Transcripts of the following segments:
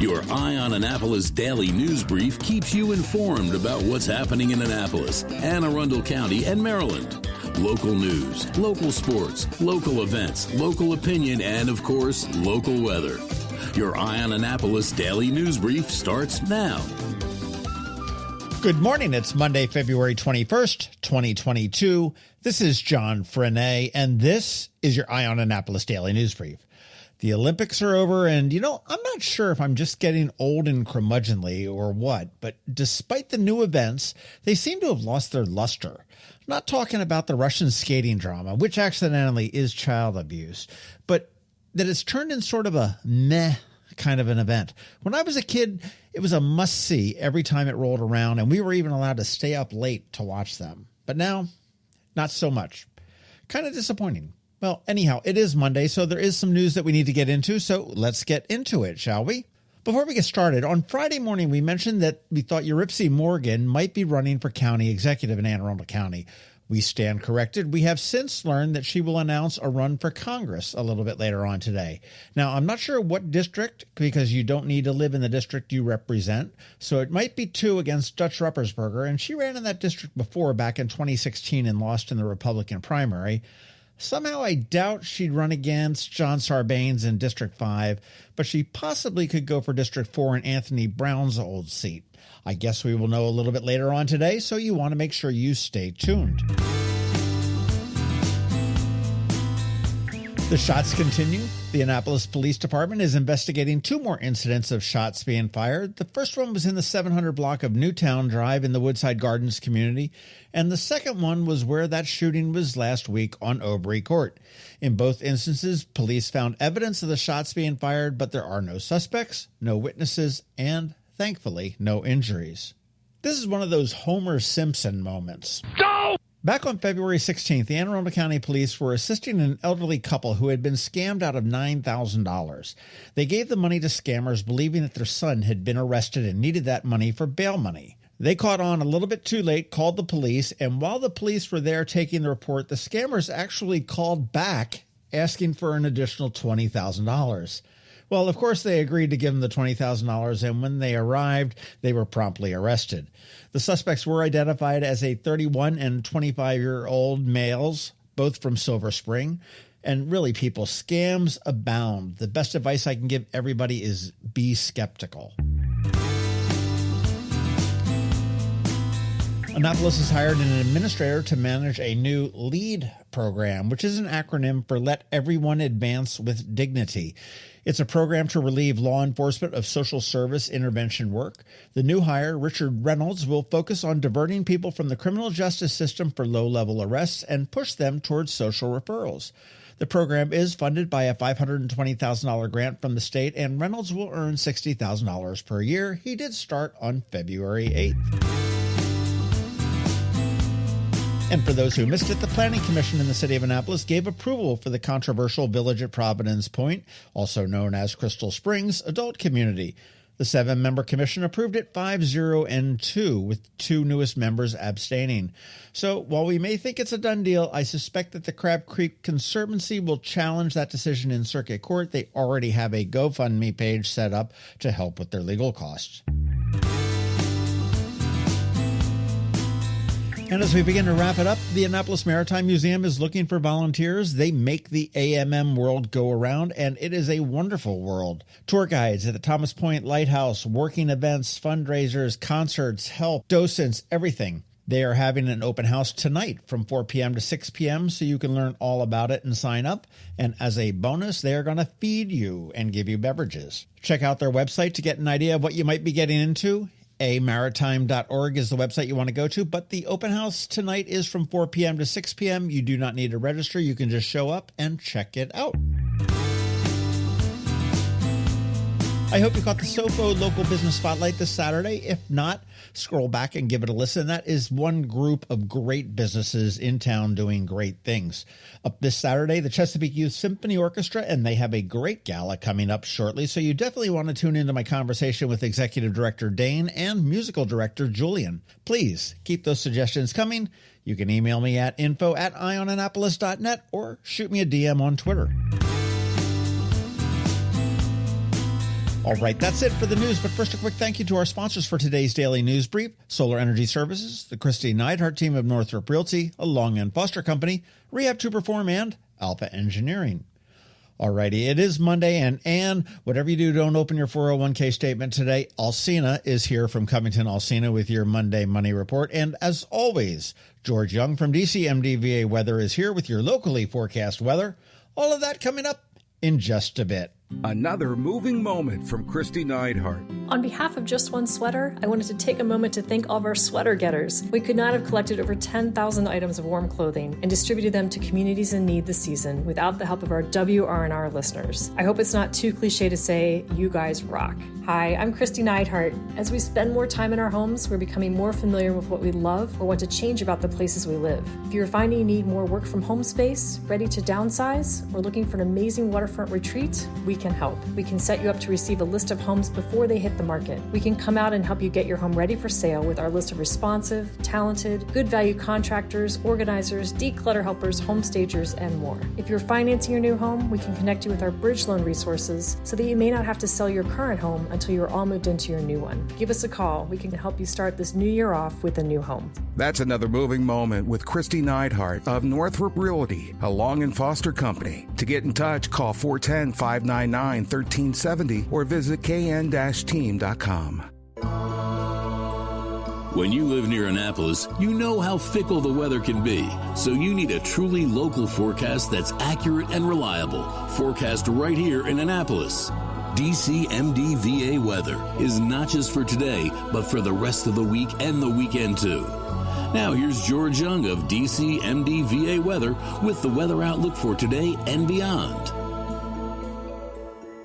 Your Eye on Annapolis daily news brief keeps you informed about what's happening in Annapolis and Arundel County and Maryland. Local news, local sports, local events, local opinion, and, of course, local weather. Your Eye on Annapolis daily news brief starts now. Good morning. It's Monday, February 21st, 2022. This is John Frenaye, and this is your Eye on Annapolis daily news brief. The Olympics are over, and, I'm not sure if I'm just getting old and curmudgeonly or what, but despite the new events, they seem to have lost their luster. I'm not talking about the Russian skating drama, which accidentally is child abuse, but that it's turned in sort of a meh kind of an event. When I was a kid, it was a must-see every time it rolled around, and we were even allowed to stay up late to watch them. But now, not so much. Kind of disappointing. Well, anyhow, it is Monday, so there is some news that we need to get into, so let's get into it, shall we? Before we get started, on Friday morning, we mentioned that we thought Yuripzy Morgan might be running for county executive in Arundel County. We stand corrected. We have since learned that she will announce a run for Congress a little bit later on today. Now, I'm not sure what district, because you don't need to live in the district you represent, so it might be 2 against Dutch Ruppersberger, and she ran in that district before back in 2016 and lost in the Republican primary. Somehow I doubt she'd run against John Sarbanes in District 5, but she possibly could go for District 4 in Anthony Brown's old seat. I guess we will know a little bit later on today, so you want to make sure you stay tuned. The shots continue. The Annapolis Police Department is investigating 2 more incidents of shots being fired. The first one was in the 700 block of Newtown Drive in the Woodside Gardens community, and the second one was where that shooting was last week on Aubrey Court. In both instances, police found evidence of the shots being fired, but there are no suspects, no witnesses, and, thankfully, no injuries. This is one of those Homer Simpson moments. No! Back on February 16th, the Arundel County Police were assisting an elderly couple who had been scammed out of $9,000. They gave the money to scammers, believing that their son had been arrested and needed that money for bail money. They caught on a little bit too late, called the police, and while the police were there taking the report, the scammers actually called back asking for an additional $20,000. Well, of course, they agreed to give them the $20,000, and when they arrived, they were promptly arrested. The suspects were identified as a 31 and 25-year-old males, both from Silver Spring. And really, people, scams abound. The best advice I can give everybody is be skeptical. Annapolis has hired an administrator to manage a new LEAD program, which is an acronym for Let Everyone Advance with Dignity. It's a program to relieve law enforcement of social service intervention work. The new hire, Richard Reynolds, will focus on diverting people from the criminal justice system for low-level arrests and push them towards social referrals. The program is funded by a $520,000 grant from the state, and Reynolds will earn $60,000 per year. He did start on February 8th. And for those who missed it, the Planning Commission in the city of Annapolis gave approval for the controversial Village at Providence Point, also known as Crystal Springs, adult community. The 7-member commission approved it 5-0-2, with 2 newest members abstaining. So while we may think it's a done deal, I suspect that the Crab Creek Conservancy will challenge that decision in circuit court. They already have a GoFundMe page set up to help with their legal costs. And as we begin to wrap it up, the Annapolis Maritime Museum is looking for volunteers. They make the AMM world go around, and it is a wonderful world. Tour guides at the Thomas Point Lighthouse, working events, fundraisers, concerts, help, docents, everything. They are having an open house tonight from 4 p.m. to 6 p.m., so you can learn all about it and sign up. And as a bonus, they are going to feed you and give you beverages. Check out their website to get an idea of what you might be getting into. amaritime.org is the website you want to go to, but the open house tonight is from 4 p.m. to 6 p.m. You do not need to register. You can just show up and check it out. I hope you caught the SOFO Local Business Spotlight this Saturday. If not, scroll back and give it a listen. That is one group of great businesses in town doing great things. Up this Saturday, the Chesapeake Youth Symphony Orchestra, and they have a great gala coming up shortly, so you definitely want to tune into my conversation with Executive Director Dane and Musical Director Julian. Please keep those suggestions coming. You can email me at info@eyeonannapolis.net or shoot me a DM on Twitter. All right, that's it for the news. But first, a quick thank you to our sponsors for today's Daily News Brief: Solar Energy Services, the Kristi Neidhardt Team of Northrop Realty, a Long and Foster Company, Rehab to Perform, and Alpha Engineering. Alrighty, it is Monday, and Ann, whatever you do, don't open your 401k statement today. Alsina is here from CovingtonAlsina with your Monday Money Report. And as always, George Young from DCMDVA Weather is here with your locally forecast weather. All of that coming up in just a bit. Another moving moment from Kristi Neidhardt. On behalf of Just One Sweater, I wanted to take a moment to thank all of our sweater getters. We could not have collected over 10,000 items of warm clothing and distributed them to communities in need this season without the help of our WRNR listeners. I hope it's not too cliche to say, you guys rock. Hi, I'm Kristi Neidhardt. As we spend more time in our homes, we're becoming more familiar with what we love or want to change about the places we live. If you're finding you need more work from home space, ready to downsize, or looking for an amazing waterfront retreat, we can help. We can set you up to receive a list of homes before they hit the market. We can come out and help you get your home ready for sale with our list of responsive, talented, good value contractors, organizers, declutter helpers, home stagers, and more. If you're financing your new home, we can connect you with our bridge loan resources so that you may not have to sell your current home until you're all moved into your new one. Give us a call. We can help you start this new year off with a new home. That's another moving moment with Kristi Neidhardt of Northrop Realty, a Long and Foster Company. To get in touch, call 410-599-1370 or visit kn-team.com. When you live near Annapolis, you know how fickle the weather can be. So you need a truly local forecast that's accurate and reliable. Forecast right here in Annapolis. DCMDVA weather is not just for today, but for the rest of the week and the weekend too. Now here's George Young of DCMDVA weather with the weather outlook for today and beyond.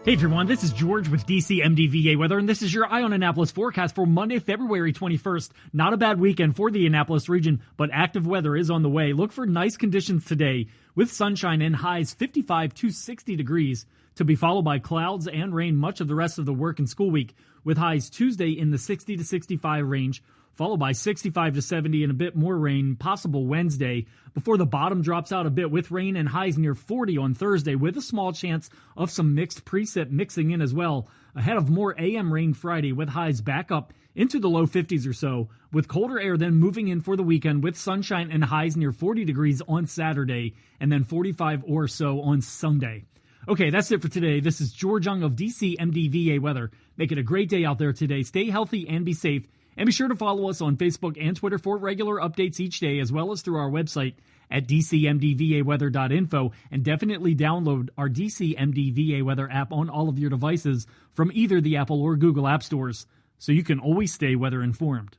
Hey everyone, this is George with DCMDVA Weather, and this is your Eye on Annapolis forecast for Monday, February 21st. Not a bad weekend for the Annapolis region, but active weather is on the way. Look for nice conditions today with sunshine and highs 55 to 60 degrees, to be followed by clouds and rain much of the rest of the work and school week, with highs Tuesday in the 60 to 65 range, followed by 65 to 70 and a bit more rain possible Wednesday, before the bottom drops out a bit with rain and highs near 40 on Thursday, with a small chance of some mixed precip mixing in as well, ahead of more AM rain Friday with highs back up into the low 50s or so, with colder air then moving in for the weekend with sunshine and highs near 40 degrees on Saturday and then 45 or so on Sunday. Okay, that's it for today. This is George Young of DCMDVA Weather. Make it a great day out there today. Stay healthy and be safe. And be sure to follow us on Facebook and Twitter for regular updates each day, as well as through our website at dcmdvaweather.info. And definitely download our DCMDVA Weather app on all of your devices from either the Apple or Google App Stores, so you can always stay weather informed.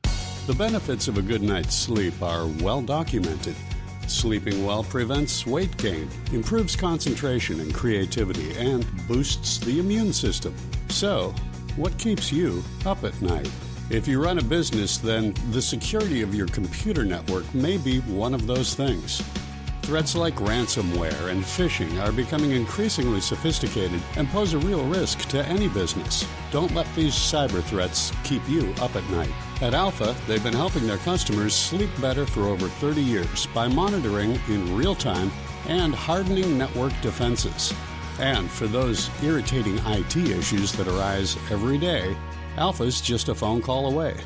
The benefits of a good night's sleep are well documented. Sleeping well prevents weight gain, improves concentration and creativity, and boosts the immune system. So, what keeps you up at night? If you run a business, then the security of your computer network may be one of those things. Threats like ransomware and phishing are becoming increasingly sophisticated and pose a real risk to any business. Don't let these cyber threats keep you up at night. At Alpha, they've been helping their customers sleep better for over 30 years by monitoring in real time and hardening network defenses. And for those irritating IT issues that arise every day, Alpha's just a phone call away,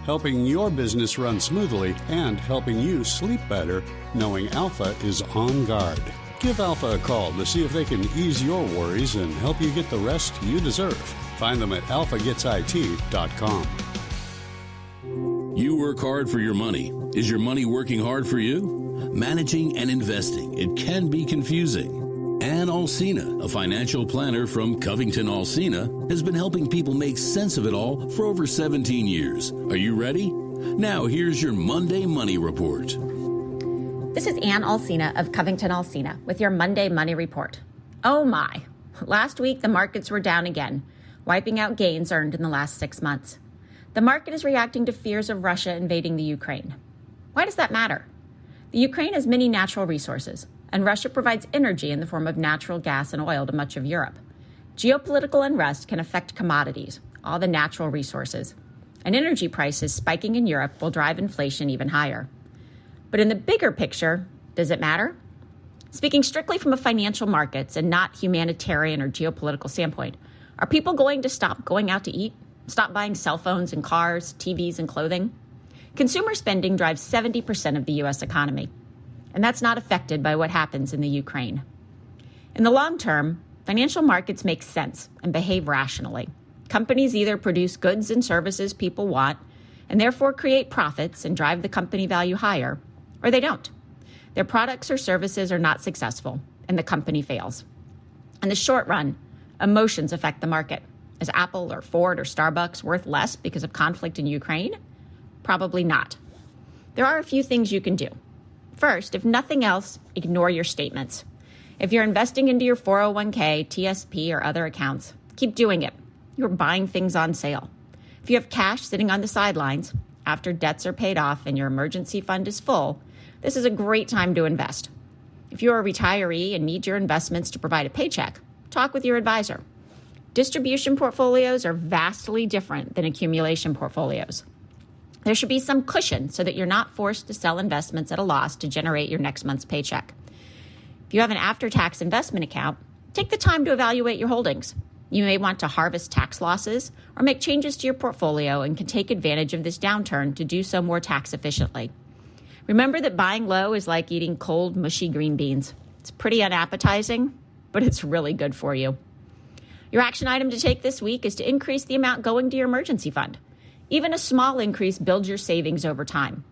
helping your business run smoothly and helping you sleep better, knowing Alpha is on guard. Give Alpha a call to see if they can ease your worries and help you get the rest you deserve. Find them at alphagetsit.com. You work hard for your money. Is your money working hard for you? Managing and investing, it can be confusing. Ann Alsina, a financial planner from CovingtonAlsina, has been helping people make sense of it all for over 17 years. Are you ready? Now here's your Monday Money Report. This is Ann Alsina of CovingtonAlsina with your Monday Money Report. Oh my! Last week the markets were down again, wiping out gains earned in the last 6 months. The market is reacting to fears of Russia invading the Ukraine. Why does that matter? The Ukraine has many natural resources, and Russia provides energy in the form of natural gas and oil to much of Europe. Geopolitical unrest can affect commodities, all the natural resources, and energy prices spiking in Europe will drive inflation even higher. But in the bigger picture, does it matter? Speaking strictly from a financial markets and not humanitarian or geopolitical standpoint, Are people going to stop going out to eat? Stop buying cell phones and cars, TVs and clothing? Consumer spending drives 70% of the U.S. economy, and that's not affected by what happens in the Ukraine. In the long term, financial markets make sense and behave rationally. Companies either produce goods and services people want and therefore create profits and drive the company value higher, or they don't. Their products or services are not successful and the company fails. In the short run, emotions affect the market. Is Apple or Ford or Starbucks worth less because of conflict in Ukraine? Probably not. There are a few things you can do. First, if nothing else, ignore your statements. If you're investing into your 401k, TSP, or other accounts, keep doing it. You're buying things on sale. If you have cash sitting on the sidelines after debts are paid off and your emergency fund is full, this is a great time to invest. If you're a retiree and need your investments to provide a paycheck, talk with your advisor. Distribution portfolios are vastly different than accumulation portfolios. There should be some cushion so that you're not forced to sell investments at a loss to generate your next month's paycheck. If you have an after-tax investment account, take the time to evaluate your holdings. You may want to harvest tax losses or make changes to your portfolio and can take advantage of this downturn to do so more tax efficiently. Remember that buying low is like eating cold, mushy green beans. It's pretty unappetizing, but it's really good for you. Your action item to take this week is to increase the amount going to your emergency fund. Even a small increase builds your savings over time.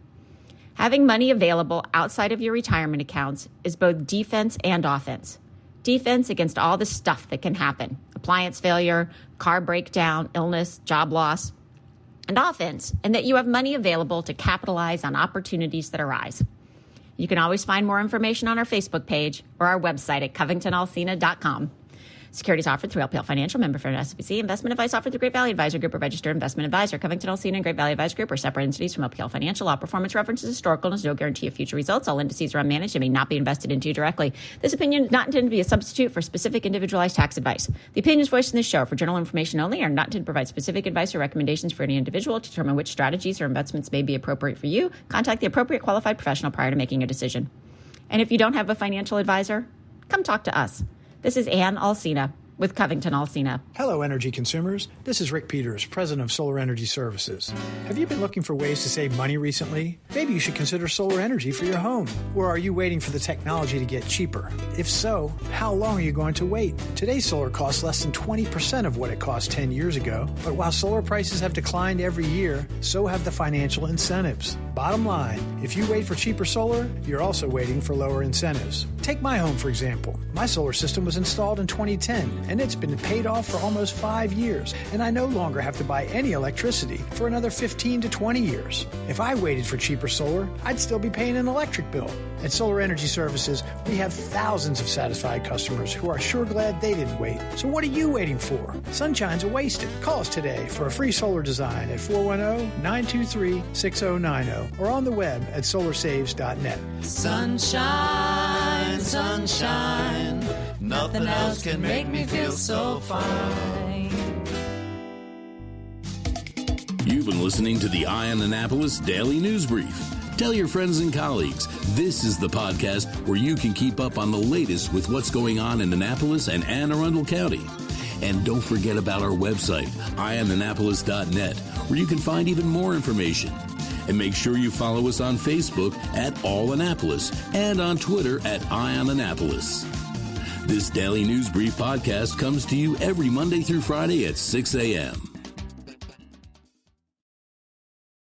Having money available outside of your retirement accounts is both defense and offense. Defense against all the stuff that can happen: appliance failure, car breakdown, illness, job loss. And offense, in that you have money available to capitalize on opportunities that arise. You can always find more information on our Facebook page or our website at CovingtonAlsina.com. Securities offered through LPL Financial, member for SBC. Investment advice offered through Great Valley Advisor Group, a registered investment advisor. CovingtonAlsina and Great Valley Advisor Group are separate entities from LPL Financial. All performance references historical and is no guarantee of future results. All indices are unmanaged and may not be invested into directly. This opinion is not intended to be a substitute for specific individualized tax advice. The opinions voiced in this show are for general information only, are not intended to provide specific advice or recommendations for any individual. To determine which strategies or investments may be appropriate for you, contact the appropriate qualified professional prior to making a decision. And if you don't have a financial advisor, come talk to us. This is Ann Alsina with CovingtonAlsina. Hello, energy consumers. This is Rick Peters, president of Solar Energy Services. Have you been looking for ways to save money recently? Maybe you should consider solar energy for your home. Or are you waiting for the technology to get cheaper? If so, how long are you going to wait? Today's solar costs less than 20% of what it cost 10 years ago. But while solar prices have declined every year, so have the financial incentives. Bottom line, if you wait for cheaper solar, you're also waiting for lower incentives. Take my home, for example. My solar system was installed in 2010, and it's been paid off for almost 5 years, and I no longer have to buy any electricity for another 15 to 20 years. If I waited for cheaper solar, I'd still be paying an electric bill. At Solar Energy Services, we have thousands of satisfied customers who are sure glad they didn't wait. So what are you waiting for? Sunshine's a wasted. Call us today for a free solar design at 410-923-6090 or on the web at solarsaves.net. Sunshine, sunshine, nothing else can make me feel so fine. You've been listening to the Eye on Annapolis Daily News Brief. Tell your friends and colleagues, this is the podcast where you can keep up on the latest with what's going on in Annapolis and Anne Arundel County. And don't forget about our website, eyeonannapolis.net, where you can find even more information. And make sure you follow us on Facebook at All Annapolis and on Twitter at Eye on Annapolis. This Daily News Brief podcast comes to you every Monday through Friday at 6 a.m.